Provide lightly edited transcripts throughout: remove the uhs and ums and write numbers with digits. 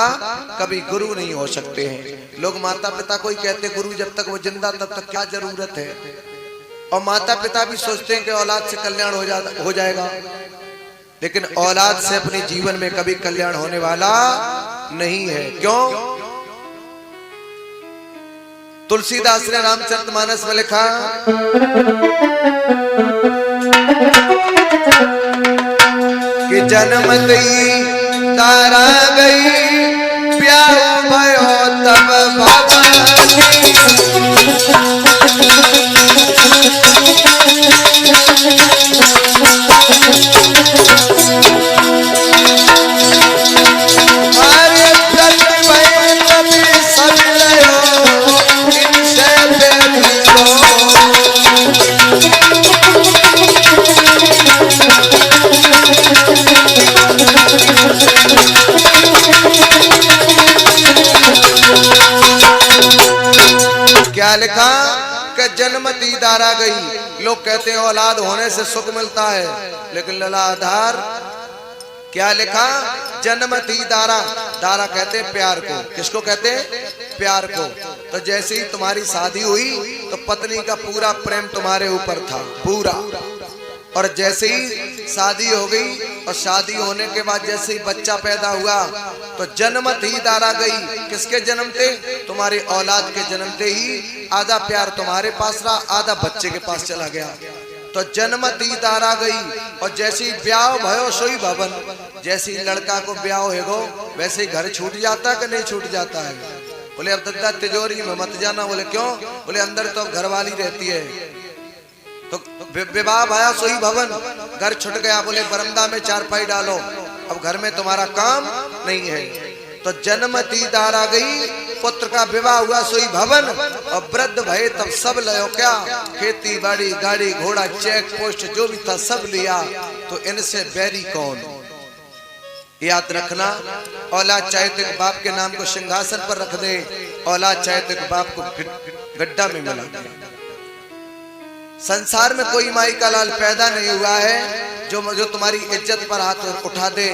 कभी गुरु नहीं हो सकते हैं। लोग माता पिता को ही कहते गुरु, जब तक वो जिंदा तब तक क्या जरूरत है। और माता पिता भी सोचते हैं कि औलाद से कल्याण हो जाएगा, लेकिन औलाद से अपने जीवन में कभी कल्याण होने वाला नहीं है। क्यों? तुलसीदास ने रामचरितमानस में लिखा कि जन्म दई तारा गई, ब्याह भयो तब भवानी। अरे प्रतिभय कभी सब लयो, इनसे बेटी को। क्या लिखा कि जन्मती दारा गई। लोग कहते हैं औलाद होने से सुख मिलता है, लेकिन लला आधार क्या लिखा? जन्मती दारा। दारा कहते हैं प्यार को। किसको कहते हैं? प्यार को। तो जैसे ही तुम्हारी शादी हुई तो पत्नी का पूरा प्रेम तुम्हारे ऊपर था, पूरा। और जैसे ही शादी हो गई और शादी होने के बाद जैसे ही बच्चा पैदा हुआ तो जन्मती दारा गई। किसके जन्मते? तुम्हारी औलाद के जन्मते ही आधा प्यार तुम्हारे पास रहा, आधा बच्चे के पास चला गया। तो जन्मती दारा गई। और जैसे ही ब्याह भयो सोई भवन। जैसे ही लड़का को ब्याह होगो वैसे ही घर छूट जाता है कि नहीं छूट जाता है? बोले अब दद्दा तिजोरी में मत जाना। बोले क्यों? बोले अंदर तो घरवाली रहती है। तो विवाह भया सोई भवन, घर छुट गया। बोले बरमदा में चारपाई डालो, अब घर में तुम्हारा काम नहीं है। तो जन्मती दारा गई, पुत्र का विवाह हुआ सोई भवन। और वृद्ध भये तब सब लयो क्या? खेती बाड़ी गाड़ी घोड़ा चेक पोस्ट जो भी था सब लिया। तो इनसे बैरी कौन? याद रखना, औलाद चाहे तो एक बाप के नाम को सिंहासन पर रख दे, औलाद चाहे तो एक बाप को गड्ढा में मिला दे। संसार में कोई माई का लाल पैदा नहीं हुआ है जो तुम्हारी इज्जत पर हाथ उठा दे,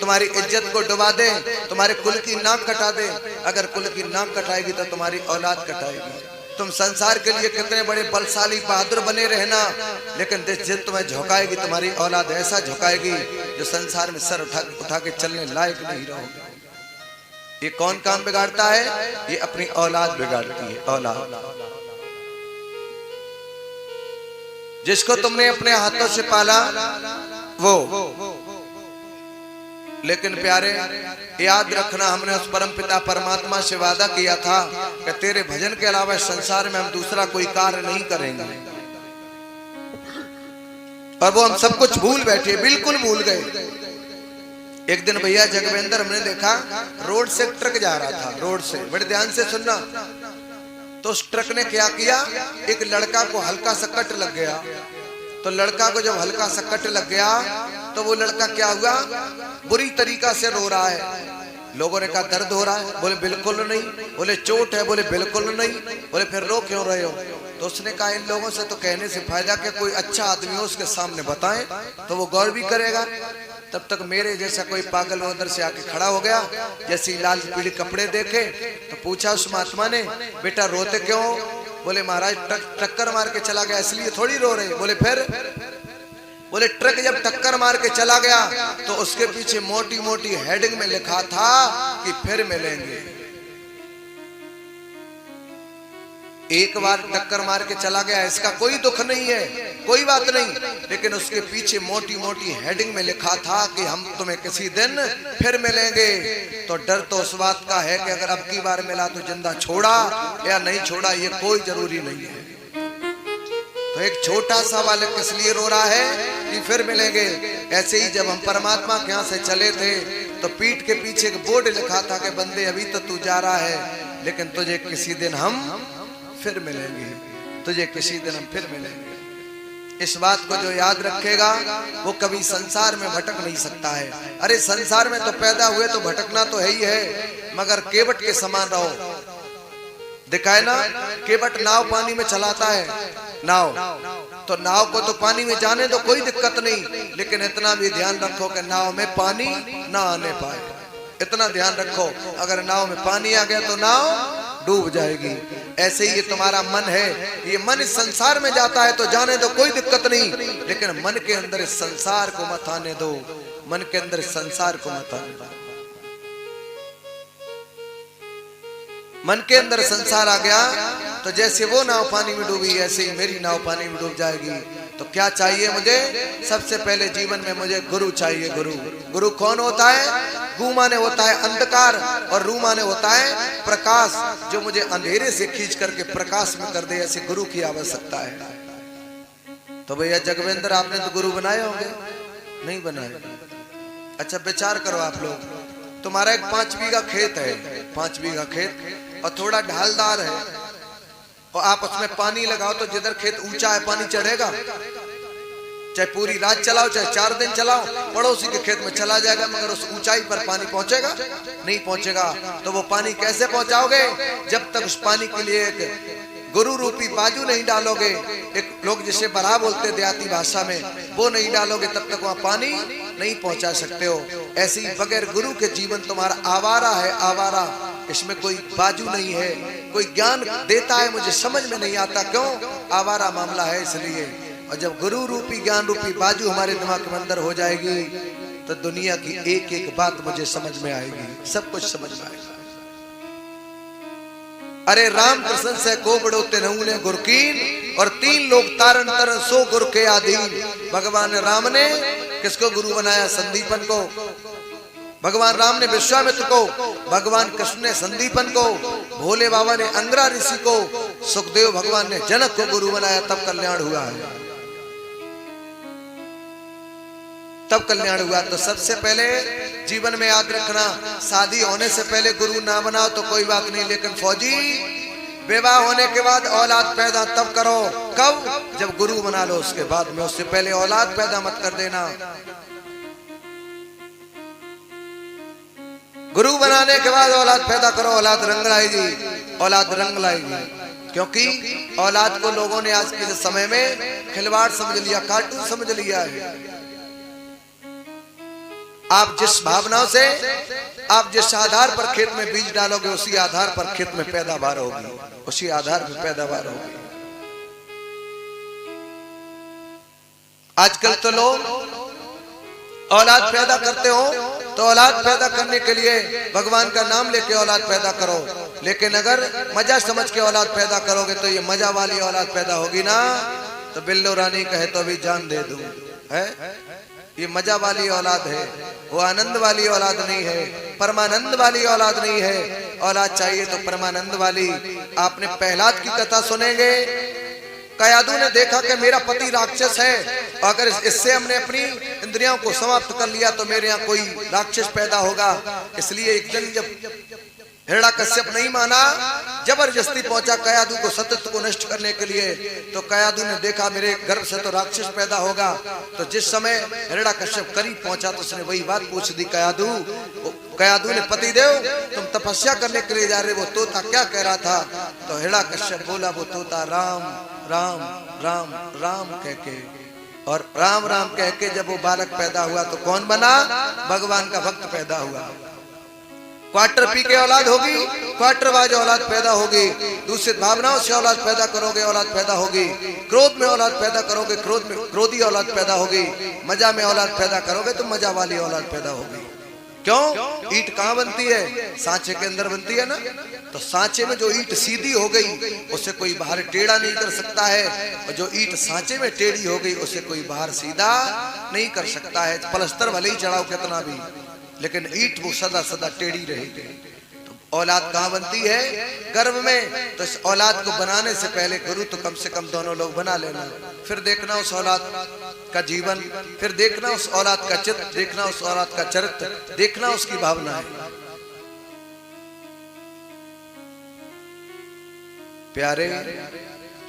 तुम्हारी इज्जत को डुबा दे, तुम्हारे कुल की नाक कटा दे। अगर कुल की नाक कटाएगी तो तुम्हारी औलाद कटाएगी। तुम संसार के लिए कितने बड़े बलशाली बहादुर बने रहना, लेकिन जिस तुम्हें झुकाएगी तुम्हारी औलाद ऐसा झुकाएगी जो संसार में सर उठा के चलने लायक नहीं रहोगे। ये कौन काम बिगाड़ता है? ये अपनी औलाद बिगाड़ती है। औलाद जिसको तुमने अपने हाथों से पाला वो। लेकिन प्यारे याद रखना, हमने उस परम पिता परमात्मा से वादा किया था कि तेरे भजन के अलावा संसार में हम दूसरा कोई कार्य नहीं करेंगे। और वो हम सब कुछ भूल बैठे, बिल्कुल भूल गए। एक दिन भैया जगवेंद्र हमने देखा रोड से ट्रक जा रहा था, रोड से, बड़े ध्यान से सुनना। तो उस ट्रक ने क्या किया, एक लड़का को हल्का सा कट लग गया। तो लड़का को जब हल्का सा कट लग गया तो वो लड़का क्या हुआ, बुरी तरीका से रो रहा है। लोगों ने कहा दर्द हो रहा है? बोले बिल्कुल नहीं। बोले चोट है? बोले बिल्कुल नहीं। बोले फिर रो क्यों रहे हो? तो उसने कहा इन लोगों से तो कहने से फायदा कि कोई अच्छा आदमी हो उसके सामने बताएं तो वो गौर भी करेगा। तब तक मेरे जैसा कोई पागल उधर से आके खड़ा हो गया। जैसे ही लाल पीले कपड़े देखे तो पूछा उस महात्मा ने, बेटा रोते क्यों? बोले महाराज टक्कर मार के चला गया इसलिए थोड़ी रो रहे। बोले फिर? बोले ट्रक जब टक्कर मार के चला गया तो उसके पीछे मोटी मोटी हेडिंग में लिखा था कि फिर मिलेंगे। एक बार टक्कर मार के चला गया इसका कोई दुख नहीं है, कोई बात नहीं, लेकिन उसके पीछे मोटी मोटी हेडिंग में लिखा था कि हम तुम्हें किसी दिन फिर मिलेंगे। तो डर तो उस बात का है कि अगर अब की बार मिला तो जिंदा छोड़ा या नहीं छोड़ा ये कोई जरूरी नहीं है। तो एक छोटा सा बालक किस लिए रो रहा है कि फिर मिलेंगे। ऐसे ही जब हम परमात्मा के यहाँ से चले थे तो पीठ के पीछे एक बोर्ड लिखा था कि बंदे अभी तो तू जा रहा है, लेकिन तुझे किसी दिन हम फिर मिलेंगे, तुझे किसी दिन हम फिर मिलेंगे। इस बात को जो याद रखेगा वो कभी संसार में भटक नहीं सकता है। अरे संसार में तो पैदा हुए तो भटकना तो है ही है, मगर केवट के समान रहो। दिखाए ना, केवट नाव पानी में चलाता है, नाव, तो नाव को तो पानी में जाने दो, कोई दिक्कत नहीं, लेकिन इतना भी ध्यान रखो कि नाव में पानी ना आने पाए। इतना ध्यान रखो, अगर नाव में पानी आ गया तो नाव डूब जाएगी। ऐसे ही ये तुम्हारा मन है, ये मन इस संसार में जाता है तो जाने दो, कोई दिक्कत नहीं, लेकिन मन के अंदर इस संसार को मत आने दो, मन के अंदर इस संसार को मत आने दो। मन के अंदर संसार आ गया तो जैसे वो नाव पानी में डूबी, ऐसे ही मेरी नाव पानी में डूब जाएगी। तो क्या चाहिए मुझे? सबसे पहले जीवन में मुझे गुरु चाहिए। गुरु, गुरु कौन होता है? गु माने होता है अंधकार और रू माने होता है प्रकाश, जो मुझे अंधेरे से खींच करके प्रकाश में कर दे, ऐसे गुरु की आवश्यकता है। तो भैया जगवेंद्र, आपने तो गुरु बनाए होंगे? नहीं बनाए। अच्छा विचार करो आप लोग, तुम्हारा एक 5 बीघा खेत है, 5 बीघा खेत और थोड़ा ढालदार है, और आप उसमें पानी लगाओ तो जिधर खेत ऊंचा है पानी चढ़ेगा? चाहे पूरी रात चलाओ, चाहे 4 दिन चलाओ, पड़ोसी के खेत में चला जाएगा, मगर उस ऊंचाई पर पानी पहुंचेगा? नहीं पहुंचेगा। तो वो पानी कैसे पहुंचाओगे? जब तक उस पानी के लिए एक गुरु रूपी बाजू नहीं डालोगे, एक लोग जिसे बरा बोलते देहाती भाषा में, वो नहीं डालोगे, तब तक वहां पानी नहीं पहुंचा सकते हो। ऐसे ही बगैर गुरु के जीवन तुम्हारा आवारा है, आवारा, इसमें कोई बाजू नहीं है, कोई ज्ञान देता है मुझे समझ में नहीं आता, क्यों? आवारा मामला है इसलिए। और जब गुरु रूपी ज्ञान रूपी बाजू हमारे दिमाग के अंदर हो जाएगी तो दुनिया की एक एक बात मुझे समझ में आएगी, सब कुछ समझ में आएगा। अरे राम कृष्ण से को बड़ोते नहूने गुरकीन, और 3 लोग तारण तरन सो गुरु के अधीन। भगवान राम ने किसको गुरु बनाया? संदीपन को। भगवान राम ने विश्वामित्र को, भगवान कृष्ण ने संदीपन को, भोले बाबा ने अंगरा ऋषि को, सुखदेव भगवान ने जनक को गुरु बनाया, तब कल्याण हुआ है, तब कल्याण हुआ। तो सबसे पहले जीवन में याद रखना, शादी होने से पहले गुरु ना बनाओ तो कोई बात नहीं, लेकिन फौजी विवाह होने के बाद औलाद पैदा तब करो। कब? जब गुरु बना लो उसके बाद में, उससे पहले औलाद पैदा मत कर देना। गुरु बनाने के बाद औलाद पैदा करो, औलाद रंग लाएगी, औलाद रंग लाएगी। क्योंकि औलाद को लोगों ने आज के समय में खिलवाड़ समझ लिया, कार्टून समझ लिया है। आप जिस भावनाओं से, आप जिस आधार पर खेत में बीज डालोगे, उसी आधार पर खेत में पैदावार होगी, उसी आधार पर पैदावार होगी। आजकल तो लोग औलाद पैदा करते हो तो औलाद पैदा करने के लिए भगवान का नाम लेके औलाद पैदा करो, लेकिन अगर मजा समझ के औलाद पैदा करोगे तो ये मजा वाली औलाद पैदा होगी ना। तो बिल्लो रानी कहे तो अभी जान दे दूं, है ये मजा वाली औलाद है, वो आनंद वाली औलाद नहीं है, परमानंद वाली औलाद नहीं है। औलाद चाहिए तो परमानंद वाली। आपने प्रहलाद की कथा सुनेंगे, कयादू ने देखा कि मेरा पति राक्षस है, अगर इससे हमने अपनी इंद्रियों को समाप्त कर लिया तो मेरे यहाँ कोई राक्षस पैदा होगा। इसलिए एक दिन जब हिरण्यकश्यप नहीं माना, जबरदस्ती पहुंचा कयादू को सतत्व को नष्ट करने के लिए, तो कयादू ने देखा मेरे गर्भ से तो राक्षस पैदा होगा। तो जिस समय हिरण्यकश्यप करीब पहुंचा तो उसने वही बात पूछ दी कयादू ने, पतिदेव तुम तपस्या करने के लिए जा रहे, वो तोता क्या कह रहा था? तो हिरण्यकश्यप बोला वो तोता राम राम राम राम कह के, और राम राम कह के जब वो बालक पैदा हुआ तो कौन बना? भगवान का भक्त पैदा हुआ। क्वार्टर पी के औलाद होगी, क्वार्टरबाज औलाद पैदा होगी, दूषित भावनाओं से औलाद पैदा करोगे, औलाद पैदा होगी, क्रोध में औलाद पैदा करोगे, क्रोध में क्रोधी औलाद पैदा होगी, मजा में औलाद पैदा करोगे तो मजा वाली औलाद पैदा होगी। क्यों? ईंट कहाँ बनती है? सांचे के अंदर बनती है ना। तो सांचे में जो ईंट सीधी हो गई उसे कोई बाहर टेढ़ा नहीं कर सकता है, और जो ईंट सांचे में टेढ़ी हो गई उसे कोई बाहर सीधा नहीं कर सकता है। पलस्तर भले ही चढ़ाओ कितना भी, लेकिन ईंट वो सदा सदा टेढ़ी रहेगी। तो औलाद कहाँ बनती है? गर्भ में। तो इस औलाद को बनाने से पहले गुरु तो कम से कम दोनों लोग बना लेना, फिर देखना उस औलाद का जीवन, फिर देखना उस औलाद का चित्त, देखना उस औलाद का चरित्र, देखना उसकी भावना है। प्यारे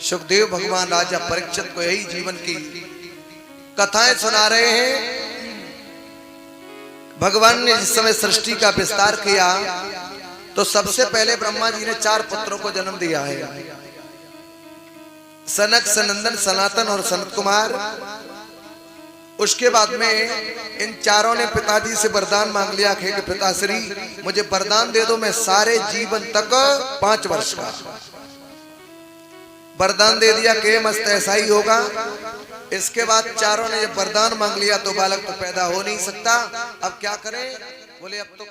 सुखदेव भगवान राजा परीक्षित को यही जीवन की कथाएं सुना रहे हैं। भगवान ने जिस समय सृष्टि का विस्तार किया तो सबसे पहले ब्रह्मा जी ने 4 पुत्रों को जन्म दिया है, सनक, सनंदन, सनातन और सनत कुमार। उसके बाद में इन चारों ने पिताजी से वरदान मांग लिया कि पिताश्री मुझे वरदान दे दो, मैं सारे जीवन तक 5 वर्ष का वरदान दे दिया कि मस्त ऐसा ही होगा। इसके बाद चारों ने जब वरदान मांग लिया तो बालक तो पैदा हो नहीं सकता, अब क्या करें? बोले अब तो